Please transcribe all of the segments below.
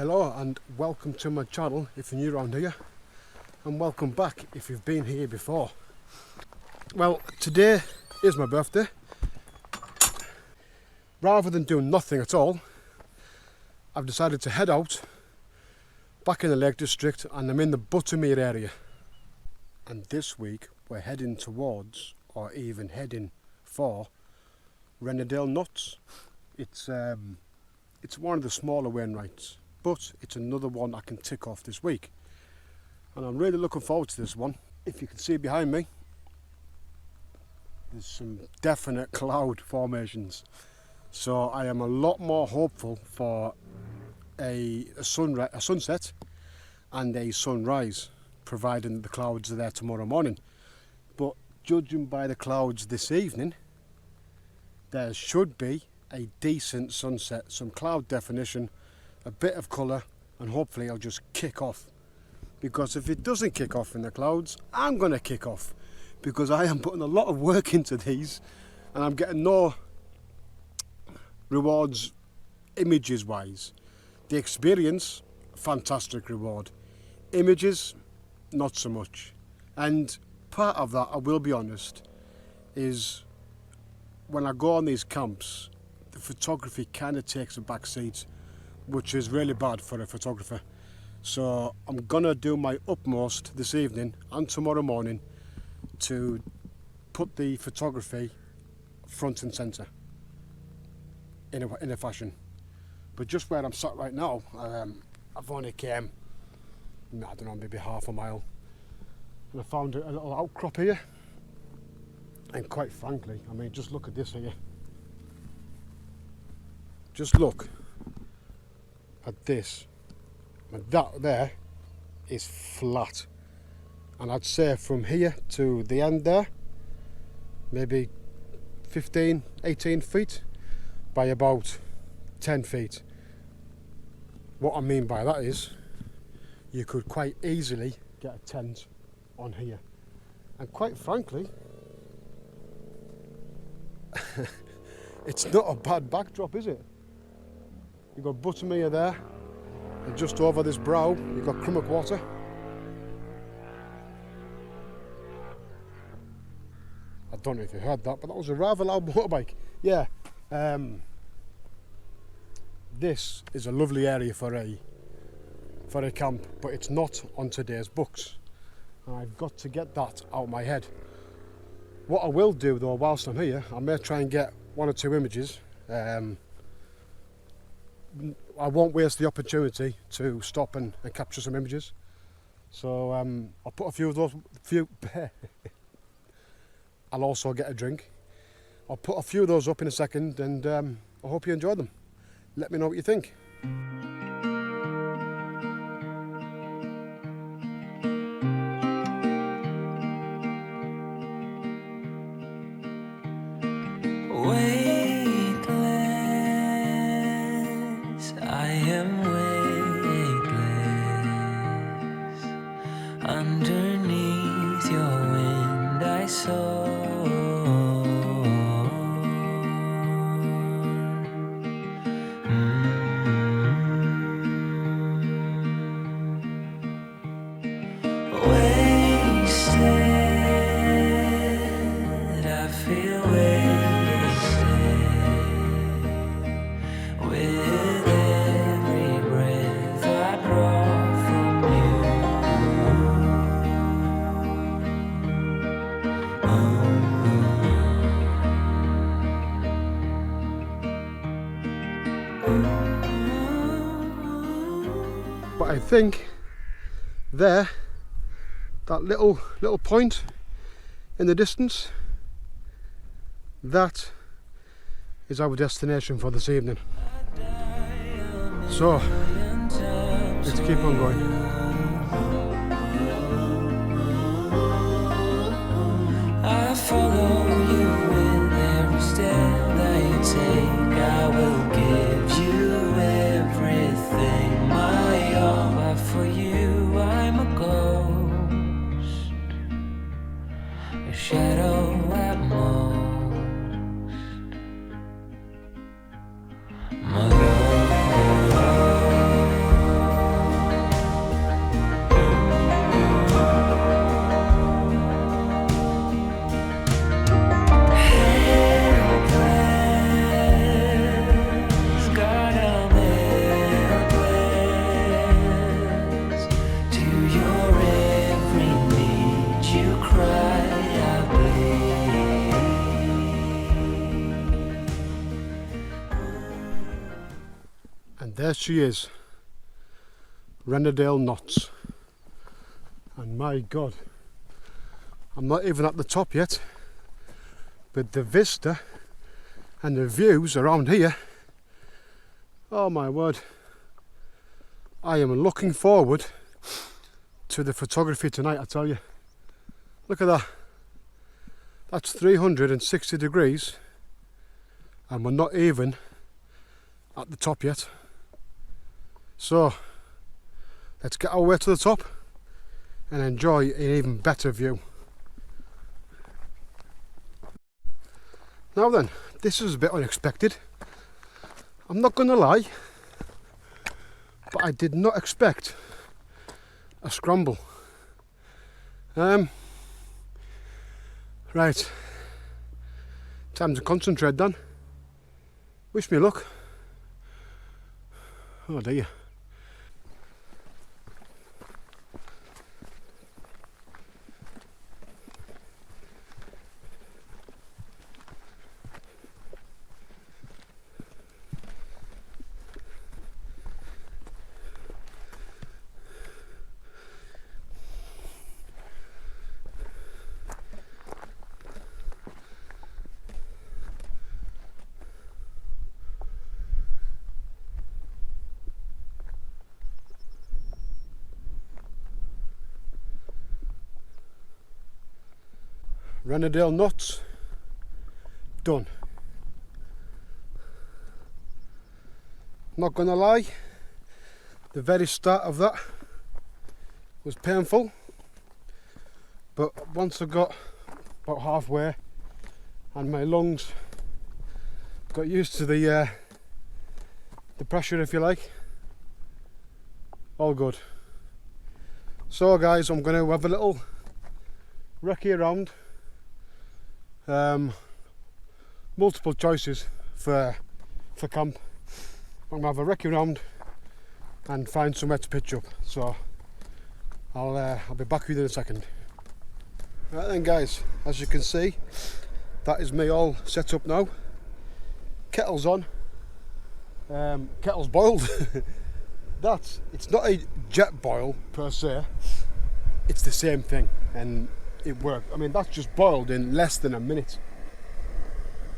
Hello and welcome to my channel if you're new around here, and welcome back if you've been here before. Well, today is my birthday. Rather than doing nothing at all, I've decided to head out back in the Lake District, and I'm in the Buttermere area. And this week we're heading towards, or even heading for, Rennadale Knotts. It's one of the smaller Wainwrights, but it's another one I can tick off this week. And I'm really looking forward to this one. If you can see behind me, there's some definite cloud formations. So I am a lot more hopeful for a sunset and a sunrise, providing the clouds are there tomorrow morning. But judging by the clouds this evening, there should be a decent sunset, some cloud definition, a bit of colour, and hopefully it'll just kick off. Because if it doesn't kick off in the clouds, I'm going to kick off, because I am putting a lot of work into these and I'm getting no rewards images wise. The experience, fantastic reward. Images, not so much. And part of that, I will be honest, is when I go on these camps, the photography kind of takes a back seat, which is really bad for a photographer. So I'm gonna do my utmost this evening and tomorrow morning to put the photography front and centre in a fashion. But just where I'm sat right now, I've only came, I don't know, maybe half a mile, and I found a little outcrop here. And quite frankly, I mean, just look at this here. Just look at this. And that there is flat. And I'd say from here to the end there, maybe 15, 18 feet by about 10 feet. What I mean by that is, you could quite easily get a tent on here. And quite frankly, it's not a bad backdrop, is it? You've got Buttermere there, and just over this brow you've got Crummock Water. I don't know if you heard that, but that was a rather loud motorbike. Yeah, this is a lovely area for a camp, but it's not on today's books. I've got to get that out of my head. What I will do though, whilst I'm here, I may try and get one or two images. I won't waste the opportunity to stop and capture some images. So I'll put a few of those, I'll also get a drink. I'll put a few of those up in a second, and I hope you enjoy them. Let me know what you think. Weightless, I am weightless. Underneath your wind I soar. Wasted, I feel with every breath I draw from you. But I think there, that little point in the distance, that is our destination for this evening. So let's keep on going. I follow you with every step that you take. I will give you everything, my all. But for you, I'm a ghost, a shadow at most. My love. And there she is, Rennadale Knotts. And my God, I'm not even at the top yet, but the vista and the views around here, oh my word, I am looking forward to the photography tonight, I tell you. Look at that, that's 360 degrees and we're not even at the top yet. So let's get our way to the top and enjoy an even better view. Now then, this is a bit unexpected. I'm not going to lie, but I did not expect a scramble. Right, time to concentrate then. Wish me luck. Oh dear. Rennadale Knotts, done. Not gonna lie, the very start of that was painful, but once I got about halfway and my lungs got used to the pressure, if you like, all good. So guys, I'm going to have a little recce around. Multiple choices for camp. I'm going to have a recce around and find somewhere to pitch up. So I'll be back with you in a second. Right then guys, as you can see, that is me all set up now. Kettle's on. Kettle's boiled. It's not a jet boil per se. It's the same thing and it worked. I mean, that's just boiled in less than a minute.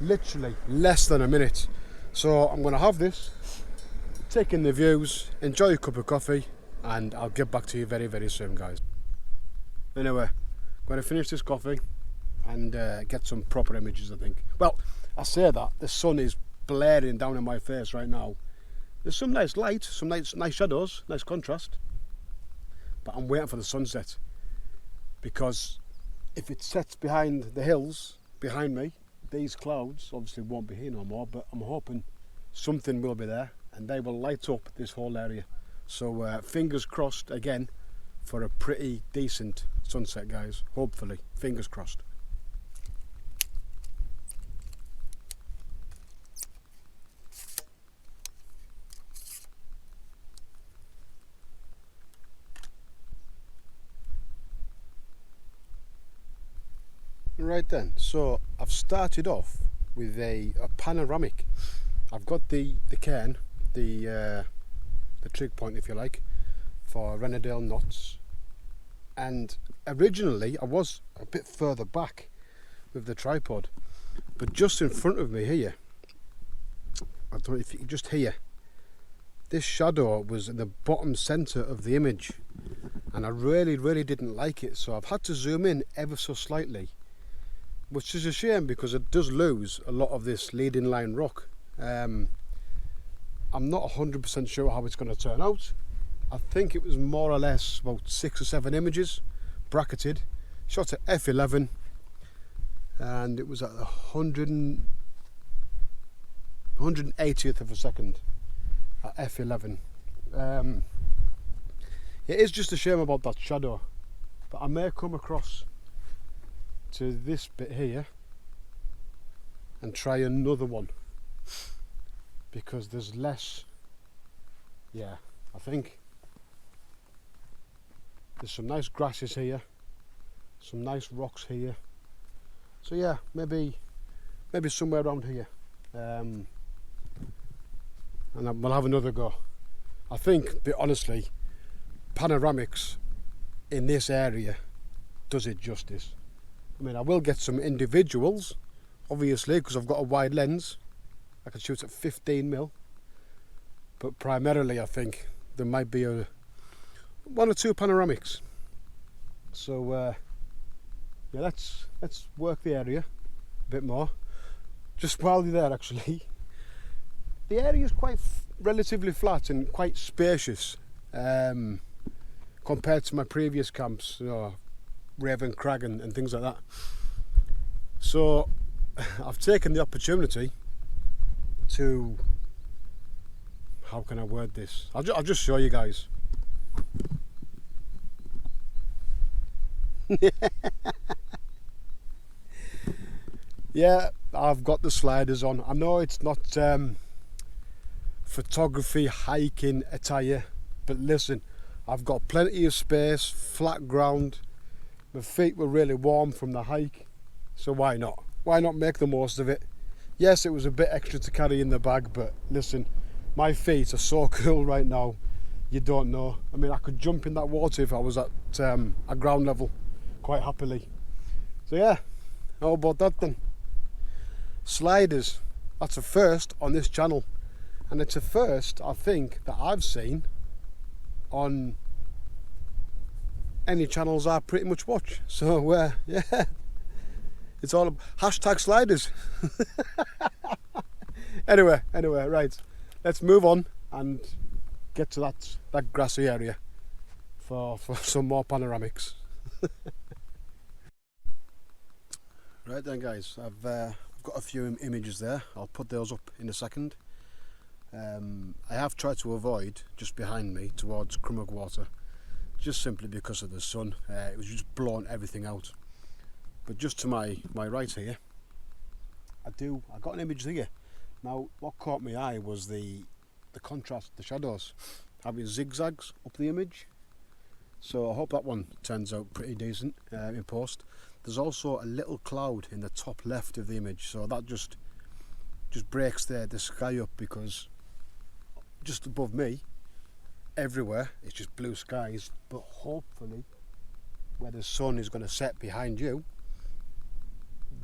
Literally less than a minute. So I'm going to have this, take in the views, enjoy a cup of coffee, and I'll get back to you very, very soon, guys. Anyway, I'm going to finish this coffee and get some proper images, I think. Well, I say that, the sun is blaring down in my face right now. There's some nice light, some nice shadows, nice contrast. But I'm waiting for the sunset, because if it sets behind the hills behind me, these clouds obviously won't be here no more, but I'm hoping something will be there and they will light up this whole area. So fingers crossed again for a pretty decent sunset, guys. Hopefully, fingers crossed. Right then, so I've started off with a panoramic. I've got the cairn, the trig point, if you like, for Rennadale Knotts, and originally I was a bit further back with the tripod, but just in front of me here, I don't know if you can just hear, this shadow was in the bottom centre of the image, and I really didn't like it, so I've had to zoom in ever so slightly, which is a shame because it does lose a lot of this leading line rock. I'm not 100% sure how it's going to turn out. I think it was more or less about 6 or 7 images, bracketed, shot at f11, and it was at 180th of a second at f11. It is just a shame about that shadow, but I may come across to this bit here and try another one, because there's less. Yeah, I think there's some nice grasses here, some nice rocks here, so yeah, maybe somewhere around here. and we'll have another go. I think, but honestly, panoramics in this area does it justice. I mean, I will get some individuals, obviously, because I've got a wide lens. I can shoot at 15mm, but primarily I think there might be one or two panoramics. So yeah, let's work the area a bit more. Just while you're there, actually, the area is quite relatively flat and quite spacious compared to my previous camps, you know, Raven Crag and things like that. So I've taken the opportunity to, how can I word this? I'll just show you guys. Yeah, I've got the sliders on. I know it's not photography hiking attire, but listen, I've got plenty of space, flat ground. My feet were really warm from the hike, so why not? Why not make the most of it? Yes, it was a bit extra to carry in the bag, but listen, my feet are so cool right now, you don't know. I mean, I could jump in that water if I was at ground level, quite happily. So yeah, how about that then? Sliders, that's a first on this channel, and it's a first, I think, that I've seen on any channels I pretty much watch. So yeah, it's all hashtag sliders. anyway, right, let's move on and get to that grassy area for some more panoramics. Right then, guys, I've got a few images there. I'll put those up in a second. I have tried to avoid just behind me towards Crummock Water, just simply because of the sun. It was just blowing everything out. But just to my right here, I got an image here. Now, what caught my eye was the contrast, the shadows, having zigzags up the image. So I hope that one turns out pretty decent in post. There's also a little cloud in the top left of the image, so that just breaks the sky up, because just above me, everywhere, it's just blue skies, but hopefully where the sun is going to set behind you,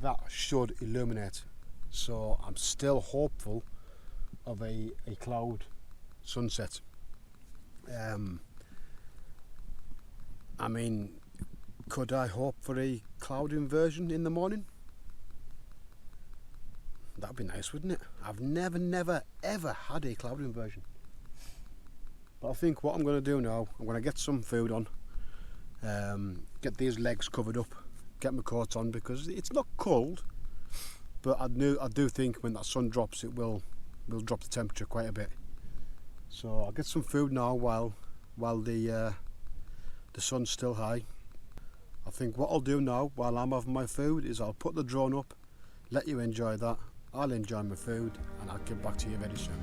that should illuminate. So I'm still hopeful of a cloud sunset. I mean, could I hope for a cloud inversion in the morning? That'd be nice, wouldn't it? I've never ever had a cloud inversion. But I think what I'm going to do now, I'm going to get some food on, get these legs covered up, get my coat on, because it's not cold, but I do think when that sun drops, it will drop the temperature quite a bit. So I'll get some food now while the sun's still high. I think what I'll do now while I'm having my food is I'll put the drone up, let you enjoy that, I'll enjoy my food, and I'll get back to you very soon.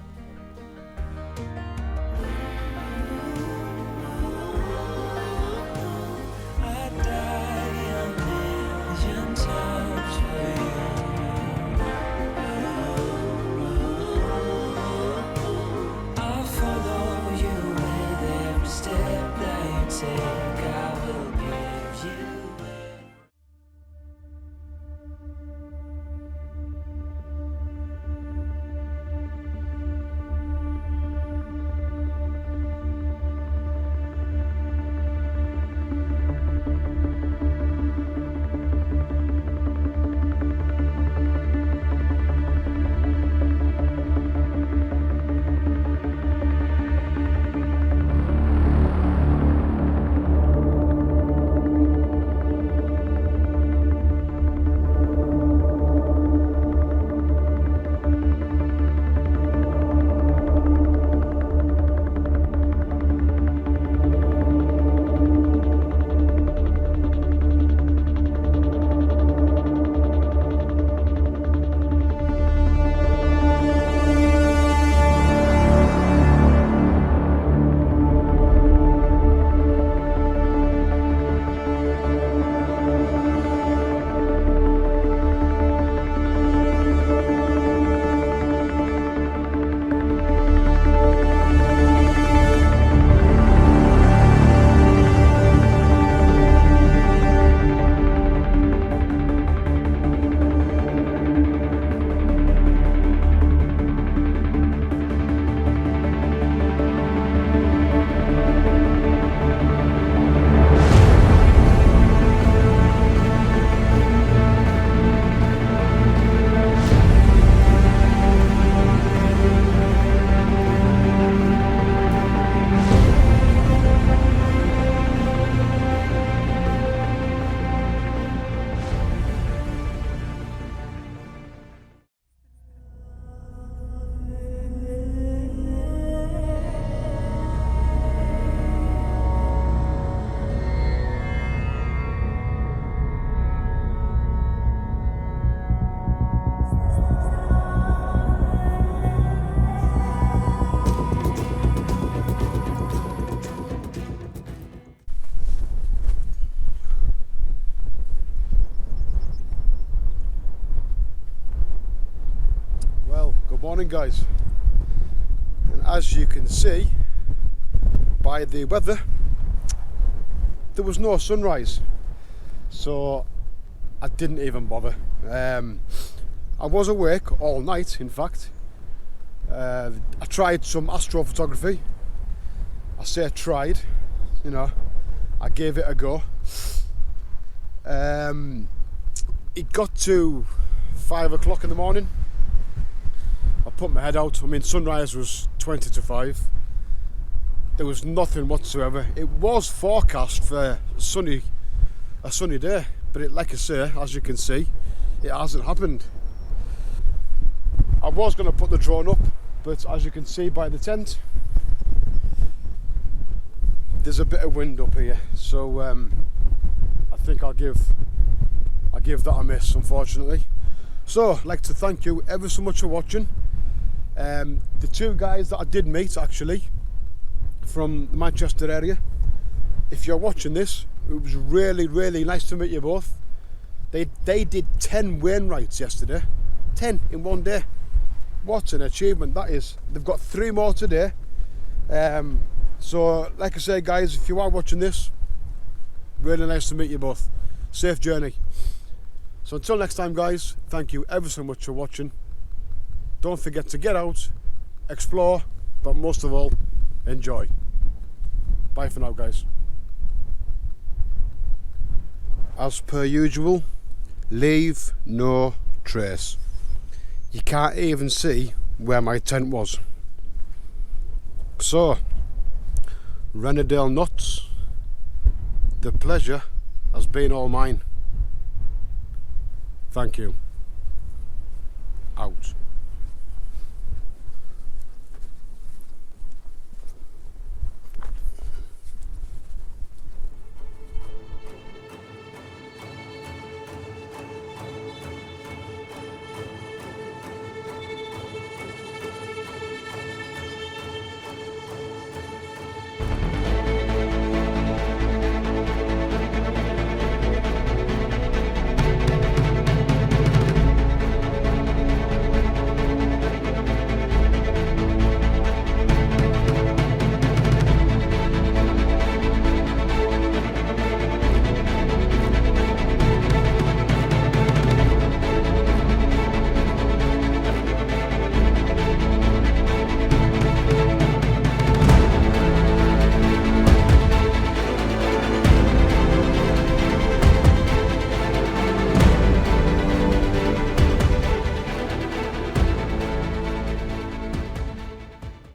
Morning guys, and as you can see by the weather, there was no sunrise, so I didn't even bother. I was awake all night, in fact. I tried some astrophotography. I say I tried, you know, I gave it a go. It got to 5 o'clock in the morning. I put my head out. I mean, sunrise was 20 to 5. There was nothing whatsoever. It was forecast for a sunny day, but like I say, as you can see, it hasn't happened. I was going to put the drone up, but as you can see by the tent, there's a bit of wind up here, so I think I'll give that a miss, unfortunately. So I'd like to thank you ever so much for watching. The two guys that I did meet, actually, from the Manchester area, if you're watching this, it was really nice to meet you both. They did 10 Wainwrights yesterday, 10 in one day. What an achievement that is. They've got 3 more today. So like I say guys, if you are watching this, really nice to meet you both. Safe journey. So until next time guys, thank you ever so much for watching. Don't forget to get out, explore, but most of all, enjoy. Bye for now guys. As per usual, leave no trace. You can't even see where my tent was. So, Rennadale Knotts, the pleasure has been all mine. Thank you. Out.